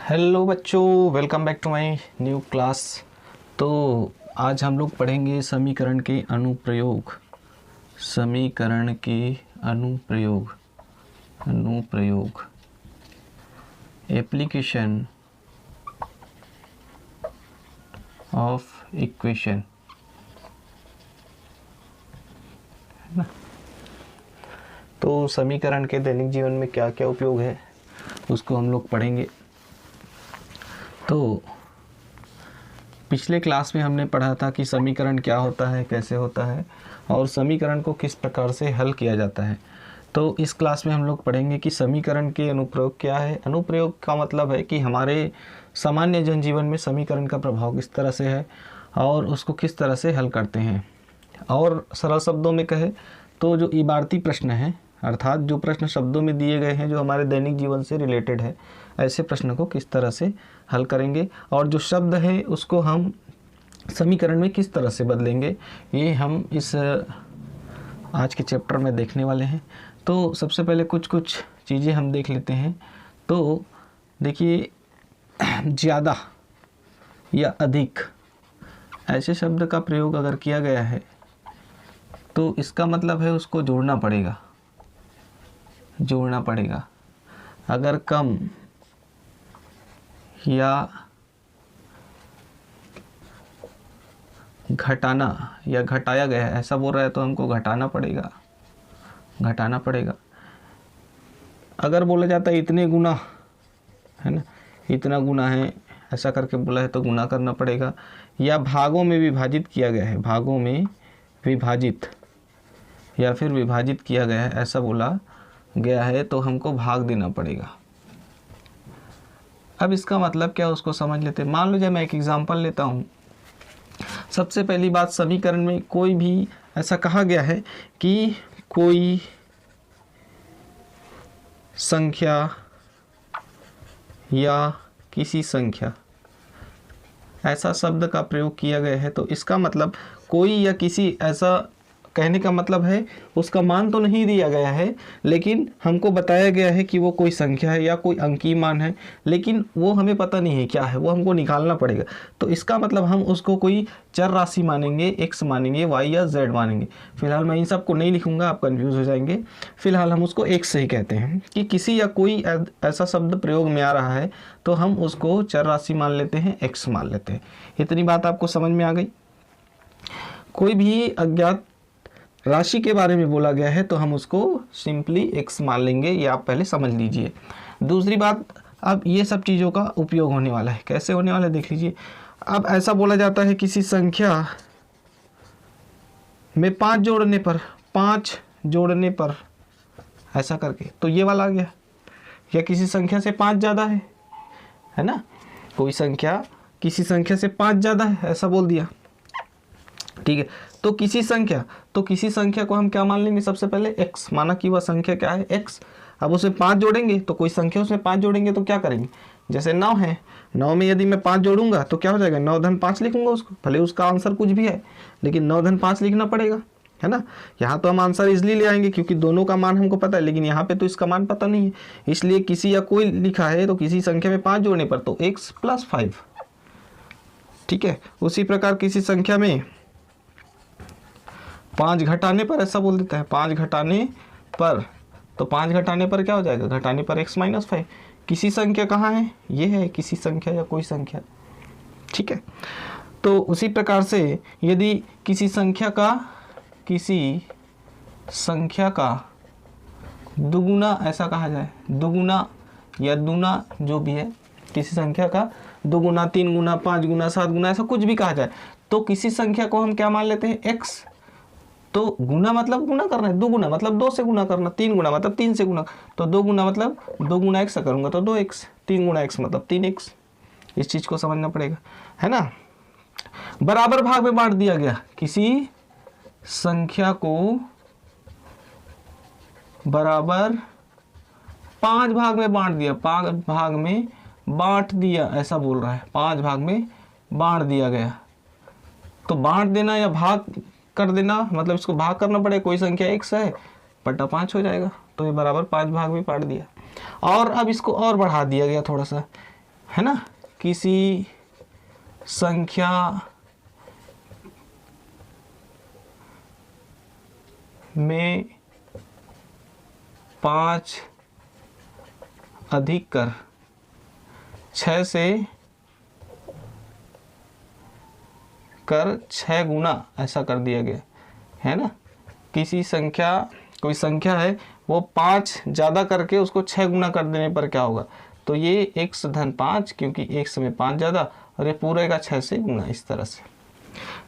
Hello बच्चों, welcome back to my new class. तो आज हम लोग पढ़ेंगे समीकरण के अनुप्रयोग। समीकरण के अनुप्रयोग एप्लीकेशन ऑफ इक्वेशन, है ना। तो समीकरण के दैनिक जीवन में क्या क्या उपयोग है उसको हम लोग पढ़ेंगे। तो पिछले क्लास में हमने पढ़ा था कि समीकरण क्या होता है, कैसे होता है और समीकरण को किस प्रकार से हल किया जाता है। तो इस क्लास में हम लोग पढ़ेंगे कि समीकरण के अनुप्रयोग क्या है। अनुप्रयोग का मतलब है कि हमारे सामान्य जनजीवन में समीकरण का प्रभाव किस तरह से है और उसको किस तरह से हल करते हैं। और सरल शब्दों में कहे तो जो इबारती प्रश्न है, अर्थात जो प्रश्न शब्दों में दिए गए हैं, जो हमारे दैनिक जीवन से रिलेटेड है, ऐसे प्रश्न को किस तरह से हल करेंगे और जो शब्द है उसको हम समीकरण में किस तरह से बदलेंगे, ये हम इस आज के चैप्टर में देखने वाले हैं। तो सबसे पहले कुछ चीज़ें हम देख लेते हैं। तो देखिए, ज़्यादा या अधिक ऐसे शब्द का प्रयोग अगर किया गया है तो इसका मतलब है उसको जोड़ना पड़ेगा। अगर कम या घटाना या घटाया गया है ऐसा बोल रहा है तो हमको घटाना पड़ेगा। अगर बोला जाता है इतने गुना, है ना, इतना गुना है ऐसा करके बोला है तो गुना करना पड़ेगा। या भागों में विभाजित किया गया है, भागों में विभाजित या फिर विभाजित किया गया है ऐसा बोला गया है तो हमको भाग देना पड़ेगा। अब इसका मतलब क्या उसको समझ लेते हैं। मान लो जब मैं एक एग्जांपल लेता हूँ। सबसे पहली बात, समीकरण में कोई भी ऐसा कहा गया है कि कोई संख्या या किसी संख्या, ऐसा शब्द का प्रयोग किया गया है तो इसका मतलब कोई या किसी, ऐसा कहने का मतलब है उसका मान तो नहीं दिया गया है लेकिन हमको बताया गया है कि वो कोई संख्या है या कोई अंकीय मान है, लेकिन वो हमें पता नहीं है क्या है, वो हमको निकालना पड़ेगा। तो इसका मतलब हम उसको कोई चर राशि मानेंगे, एक्स मानेंगे, वाई या जेड मानेंगे। फिलहाल मैं इन सब को नहीं लिखूंगा, आप कंफ्यूज हो जाएंगे। फिलहाल हम उसको एक्स से ही कहते हैं कि किसी या कोई ऐसा शब्द प्रयोग में आ रहा है तो हम उसको चर राशि मान लेते हैं, एक्स मान लेते हैं। इतनी बात आपको समझ में आ गई। कोई भी अज्ञात राशि के बारे में बोला गया है तो हम उसको सिंपली एक्स मान लेंगे, ये आप पहले समझ लीजिए। दूसरी बात, अब ये सब चीज़ों का उपयोग होने वाला है। कैसे होने वाला है देख लीजिए। अब ऐसा बोला जाता है किसी संख्या में 5 जोड़ने पर ऐसा करके, तो ये वाला आ गया। या किसी संख्या से 5 ज़्यादा है ना, कोई संख्या किसी संख्या से 5 ज़्यादा है ऐसा बोल दिया, ठीक है। तो किसी संख्या को हम क्या मान लेंगे, सबसे पहले x, माना कि वह संख्या क्या है, x। अब उसे 5 जोड़ेंगे तो कोई संख्या उसमें 5 जोड़ेंगे तो क्या करेंगे, जैसे 9 है, 9 में यदि मैं 5 जोड़ूंगा तो क्या हो जाएगा, 9 धन 5 लिखूंगा उसको, भले उसका आंसर कुछ भी है लेकिन 9 धन 5 लिखना पड़ेगा, है ना। यहाँ तो हम आंसर इजली ले आएंगे क्योंकि दोनों का मान हमको पता है, लेकिन यहाँ पे तो इसका मान पता नहीं है, इसलिए किसी या कोई लिखा है तो किसी संख्या में 5 जोड़ने पर तो x + 5, ठीक है। उसी प्रकार किसी संख्या में 5 घटाने पर, ऐसा बोल देता है 5 घटाने पर, तो 5 घटाने पर क्या हो जाएगा, घटाने पर x - 5। किसी संख्या कहाँ है, ये है किसी संख्या या कोई संख्या, ठीक है। तो उसी प्रकार से यदि किसी संख्या का दुगुना, ऐसा कहा जाए, दुगुना या दूना जो भी है, किसी संख्या का दुगुना, 3 गुना, 5 गुना, 7 गुना, ऐसा कुछ भी कहा जाए तो किसी संख्या को हम क्या मान लेते हैं, x। तो गुना मतलब गुना करना है, 2 गुना मतलब 2 से गुना करना, 3 गुना मतलब 3 से गुना, तो 2 गुना मतलब 2 गुना x करूँगा तो 2x, 3 गुना x मतलब 3x। इस चीज़ को समझना पड़ेगा, है ना। बराबर भाग में बांट दिया गया, किसी संख्या को बराबर 5 भाग में बांट दिया, 5 भाग में बांट दिया ऐसा बोल रहा है, 5 भाग में बांट दिया गया। तो बांट देना या भाग कर देना मतलब इसको भाग करना पड़ेगा, कोई संख्या x है बटा 5 हो जाएगा, तो ये बराबर 5 भाग में बांट दिया। और अब इसको और बढ़ा दिया गया थोड़ा सा, है ना, किसी संख्या में 5 अधिक कर 6 से कर 6 गुना ऐसा कर दिया गया है ना। किसी संख्या, कोई संख्या है, वो 5 ज़्यादा करके उसको 6 गुना कर देने पर क्या होगा, तो ये x धन 5, क्योंकि x में 5 ज़्यादा और ये पूरे का 6 से गुना, इस तरह से।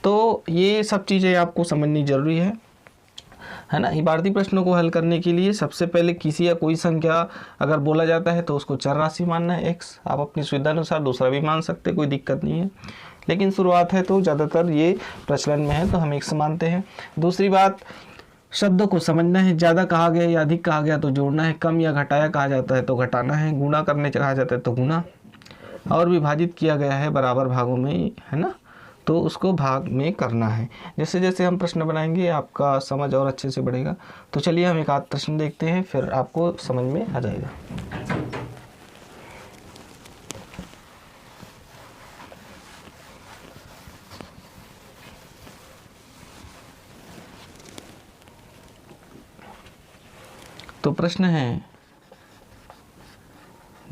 तो ये सब चीज़ें आपको समझनी जरूरी है ना। इबारती प्रश्नों को हल करने के लिए सबसे पहले किसी या कोई संख्या अगर बोला जाता है तो उसको चर राशि मानना है x। आप अपनी सुविधा अनुसार दूसरा भी मान सकते हैं, कोई दिक्कत नहीं है, लेकिन शुरुआत है तो ज़्यादातर ये प्रचलन में है तो हम x मानते हैं। दूसरी बात, शब्दों को समझना है, ज़्यादा कहा गया या अधिक कहा गया तो जोड़ना है, कम या घटाया कहा जाता है तो घटाना है, गुणा करने कहा जाता है तो गुणा, और विभाजित किया गया है बराबर भागों में, है ना, तो उसको भाग में करना है। जैसे जैसे हम प्रश्न बनाएंगे आपका समझ और अच्छे से बढ़ेगा। तो चलिए हम एक आध प्रश्न देखते हैं, फिर आपको समझ में आ जाएगा। तो प्रश्न है,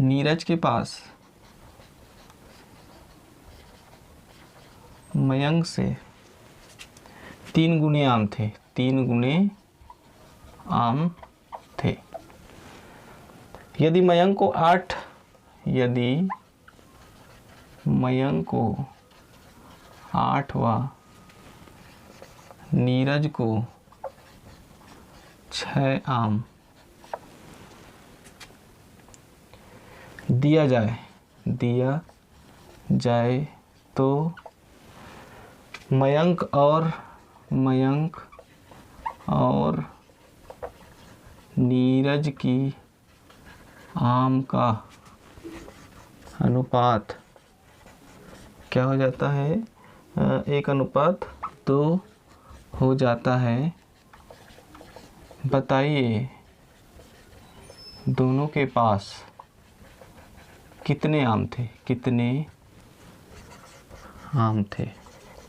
नीरज के पास मयंक से 3 गुने आम थे, 3 गुने आम थे। यदि मयंक को 8 व नीरज को 6 आम दिया जाए तो मयंक और नीरज की आम का अनुपात क्या हो जाता है, 1:2 हो जाता है। बताइए दोनों के पास कितने आम थे,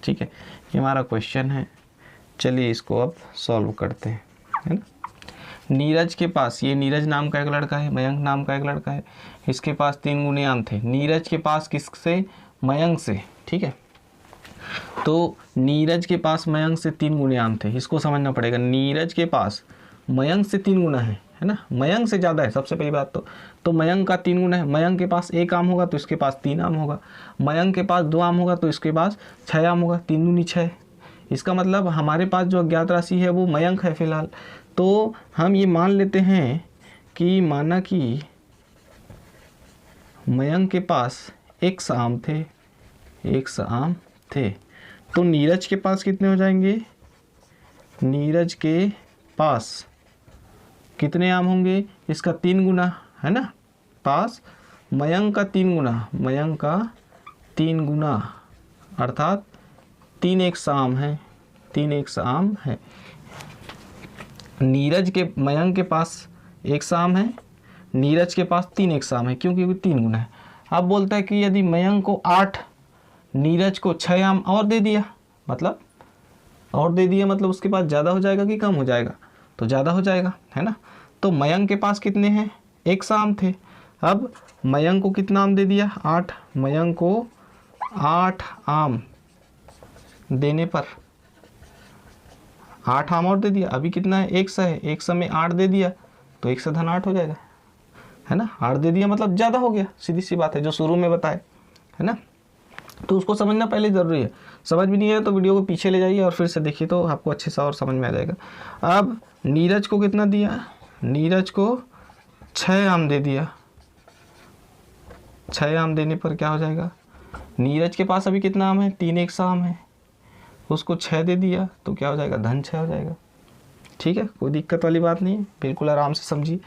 ठीक है, ये हमारा क्वेश्चन है। चलिए इसको अब सॉल्व करते हैं, है ना। नीरज के पास, ये नीरज नाम का एक लड़का है, मयंक नाम का एक लड़का है, इसके पास 3 गुने आम थे। नीरज के पास किससे, मयंक से, ठीक है। तो नीरज के पास मयंक से 3 गुने आम थे, इसको समझना पड़ेगा। नीरज के पास मयंक से 3 गुना है ना, मयंक से ज़्यादा है सबसे पहली बात। तो मयंक का 3 गुना है। मयंक के पास 1 आम होगा तो इसके पास 3 आम होगा। मयंक के पास 2 आम होगा तो इसके पास 6 आम होगा, 3 दूनी 6। इसका मतलब हमारे पास जो अज्ञात राशि है वो मयंक है फिलहाल। तो हम ये मान लेते हैं कि माना कि मयंक के पास x आम थे, तो नीरज के पास कितने हो जाएंगे, नीरज के पास कितने आम होंगे, इसका 3 गुना, है ना, पास मयंक का 3 गुना, अर्थात 3x आम है, 3x आम है। मयंक के पास 1 आम है, नीरज के पास 3x आम है, क्योंकि वो 3 गुना है। अब बोलता है कि यदि मयंक को 8, नीरज को 6 आम और दे दिया, मतलब उसके पास ज़्यादा हो जाएगा कि कम हो जाएगा, तो ज़्यादा हो जाएगा, है ना। तो मयंक के पास कितने हैं, 1 आम थे। अब मयंक को कितना आम दे दिया, 8। मयंक को 8 आम देने पर 8 आम और दे दिया, अभी कितना है, 1 है, 1 में 8 दे दिया तो 1 धन 8 हो जाएगा, है ना। 8 दे दिया मतलब ज़्यादा हो गया, सीधी सी बात है, जो शुरू में बताए, है ना। तो उसको समझना पहले ज़रूरी है। समझ भी नहीं आया तो वीडियो को पीछे ले जाइए और फिर से देखिए तो आपको अच्छे से और समझ में आ जाएगा। अब नीरज को कितना दिया, नीरज को 6 आम दे दिया। 6 आम देने पर क्या हो जाएगा, नीरज के पास अभी कितना आम है, 3x आम है, उसको 6 दे दिया तो क्या हो जाएगा, धन 6 हो जाएगा। ठीक है, कोई दिक्कत वाली बात नहीं है, बिल्कुल आराम से समझिए।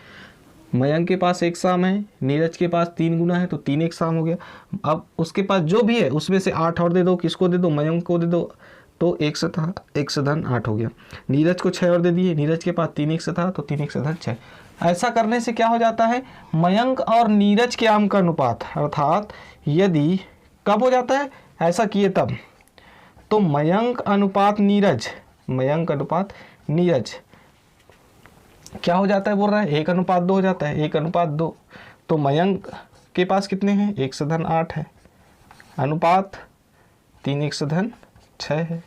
मयंक के पास 1 आम है, नीरज के पास 3 गुना है तो 3x आम हो गया। अब उसके पास जो भी है उसमें से 8 और दे दो, किसको दे दो, मयंक को दे दो, तो 1 था, 1 धन 8 हो गया। नीरज को 6 और दे दिए, नीरज के पास 3x था तो 3x धन 6, ऐसा करने से क्या हो जाता है, मयंक और नीरज के आम का अनुपात, अर्थात यदि कब हो जाता है ऐसा किए तब, तो मयंक अनुपात नीरज, मयंक अनुपात नीरज क्या हो जाता है, बोल रहा है 1:2 हो जाता है, 1:2। तो मयंक के पास कितने हैं, 1:8 है, अनुपात 3:6 है,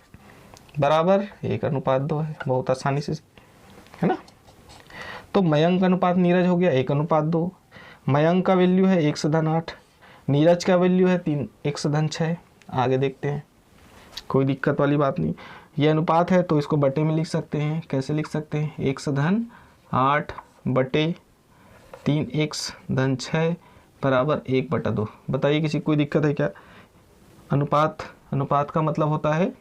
बराबर 1:2 है। बहुत आसानी से, है ना। तो मयंक अनुपात नीरज हो गया 1:2। मयंक का वैल्यू है 1:8, नीरज का वैल्यू है 1:6। आगे देखते हैं, कोई दिक्कत वाली बात नहीं। ये अनुपात है तो इसको बटे में लिख सकते हैं। कैसे लिख सकते हैं, 1:8 बटे 3x/6 बराबर 1/2। बताइए किसी कोई दिक्कत है क्या। अनुपात का मतलब होता है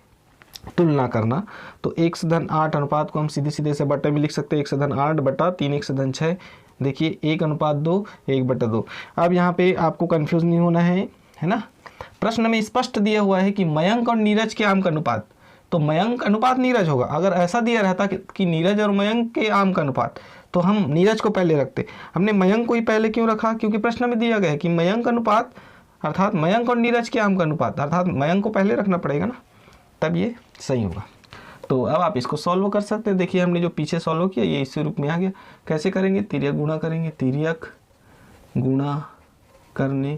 तुलना करना। तो 1:8 अनुपात को हम सीधे सीधे से बटे में लिख सकते हैं, 1:8 बटा 3x/6। देखिए 1:2, 1/2। अब यहाँ पे आपको कंफ्यूज नहीं होना है ना। प्रश्न में स्पष्ट दिया हुआ है कि मयंक और नीरज के आम का अनुपात, तो मयंक अनुपात नीरज होगा। अगर ऐसा दिया रहता कि नीरज और मयंक के आम का अनुपात, तो हम नीरज को पहले रखते। हमने मयंक को ही पहले क्यों रखा, क्योंकि प्रश्न में दिया गया है कि मयंक अनुपात अर्थात मयंक और नीरज के आम का अनुपात, अर्थात मयंक को पहले रखना पड़ेगा ना, तब ये सही होगा। तो अब आप इसको सॉल्व कर सकते हैं। देखिए हमने जो पीछे सॉल्व किया ये इसी रूप में आ गया। कैसे करेंगे, तिर्यक गुणा करेंगे, तिर्यक गुणा करने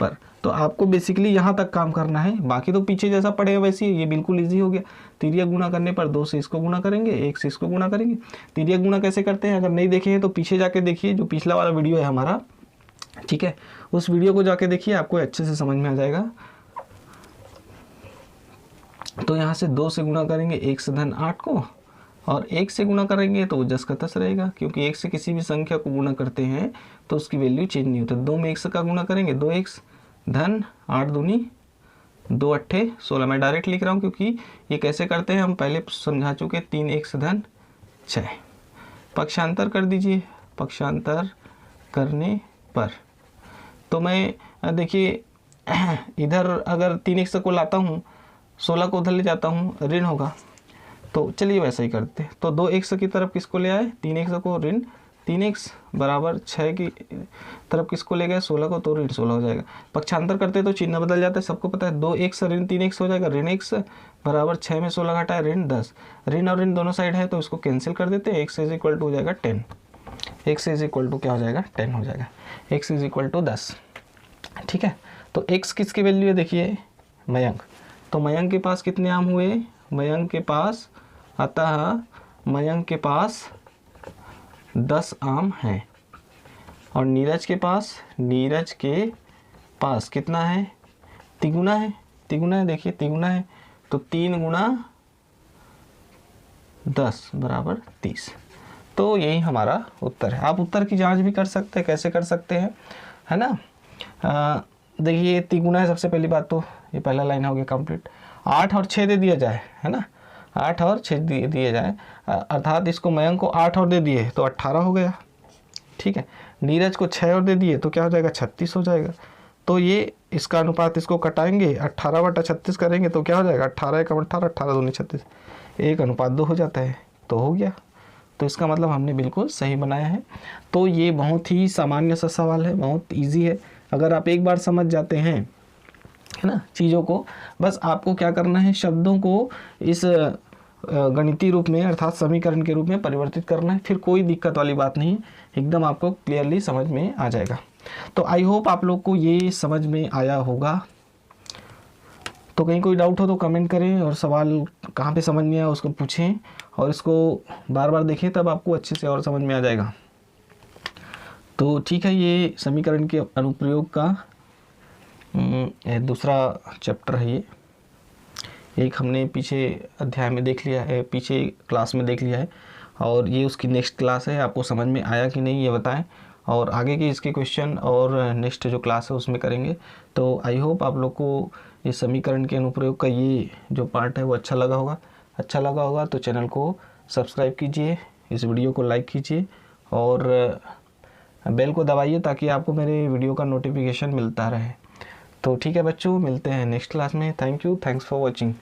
पर। तो आपको बेसिकली यहाँ तक काम करना है, बाकी तो पीछे जैसा पड़ेगा वैसे ही, ये बिल्कुल इजी हो गया। तिर्यक गुणा करने पर 2 से इसको गुणा करेंगे, 1 से इसको गुणा करेंगे। तिर्यक गुणा कैसे करते हैं अगर नहीं देखे हैं तो पीछे जाके देखिए, जो पिछला वाला वीडियो है हमारा, ठीक है, उस वीडियो को जाके देखिए, आपको अच्छे से समझ में आ जाएगा। तो यहाँ से 2 से गुणा करेंगे 1:8 को, और 1 से गुणा करेंगे तो वो जस का तस रहेगा, क्योंकि 1 से किसी भी संख्या को गुणा करते हैं तो उसकी वैल्यू चेंज नहीं होती। 2 में 1 का गुणा करेंगे, 2x धन 8 दूनी 2 अट्ठे 16। मैं डायरेक्ट लिख रहा हूँ क्योंकि ये कैसे करते हैं हम पहले समझा चुके। 3x धन 6। पक्षांतर कर दीजिए, पक्षांतर करने पर तो मैं देखिए इधर अगर 3x को लाता हूँ, 16 को उधर ले जाता हूँ, ऋण होगा। तो चलिए वैसा ही करते हैं। तो 2x की तरफ किसको ले आए, 3x को, ऋण 3x बराबर 6 की तरफ किसको ले गए, 16 को, तो ऋण 16 हो जाएगा। पक्षांतर करते तो चिन्ह बदल जाता है, सबको पता है। 2x ऋण 3x हो जाएगा, ऋण x बराबर 6 में 16 घटा है ऋण 10। ऋण और ऋण दोनों साइड है तो इसको कैंसिल कर देते हैं। x इज इक्वल टू हो जाएगा 10। x इज इक्वल टू क्या हो जाएगा, 10 हो जाएगा। x इज इक्वल टू 10, ठीक है। तो x किसकी वैल्यू है, देखिए मयंक। तो मयंक के पास कितने आम हुए, मयंक के पास, अतः मयंक के पास 10 आम हैं। और नीरज के पास कितना है, तिगुना है, देखिए तिगुना है। तो 3 × 10 बराबर 30। तो यही हमारा उत्तर है। आप उत्तर की जांच भी कर सकते हैं, कैसे कर सकते हैं, है ना। देखिए तिगुना है, सबसे पहली बात तो ये पहला लाइन हो गया कंप्लीट। 8 और 6 दे दिया जाए, है ना, 8 और 6 दिए जाए, अर्थात इसको मयंक को 8 और दे दिए तो 18 हो गया, ठीक है। नीरज को 6 और दे दिए तो क्या हो जाएगा, 36 हो जाएगा। तो ये इसका अनुपात इसको कटाएंगे, 18/36 करेंगे तो क्या हो जाएगा, 18 × 18, 18 दूनी 36, 1:2 हो जाता है, तो हो गया। तो इसका मतलब हमने बिल्कुल सही बनाया है। तो ये बहुत ही सामान्य सा सवाल है, बहुत ईजी है। अगर आप एक बार समझ जाते हैं, है ना, चीज़ों को, बस आपको क्या करना है, शब्दों को इस गणितीय रूप में अर्थात समीकरण के रूप में परिवर्तित करना है। फिर कोई दिक्कत वाली बात नहीं, एकदम आपको क्लियरली समझ में आ जाएगा। तो आई होप आप लोग को ये समझ में आया होगा। तो कहीं कोई डाउट हो तो कमेंट करें, और सवाल कहाँ पे समझ में आया उसको पूछें, और इसको बार बार देखें, तब आपको अच्छे से और समझ में आ जाएगा। तो ठीक है, ये समीकरण के अनुप्रयोग का दूसरा चैप्टर है। ये एक हमने पीछे अध्याय में देख लिया है, पीछे क्लास में देख लिया है, और ये उसकी नेक्स्ट क्लास है। आपको समझ में आया कि नहीं ये बताएं, और आगे के इसके क्वेश्चन और नेक्स्ट जो क्लास है उसमें करेंगे। तो आई होप आप लोग को ये समीकरण के अनुप्रयोग का ये जो पार्ट है वो अच्छा लगा होगा। तो चैनल को सब्सक्राइब कीजिए, इस वीडियो को लाइक कीजिए, और बेल को दबाइए ताकि आपको मेरे वीडियो का नोटिफिकेशन मिलता रहे। तो ठीक है बच्चों, मिलते हैं नेक्स्ट क्लास में। Thank you, thanks for watching.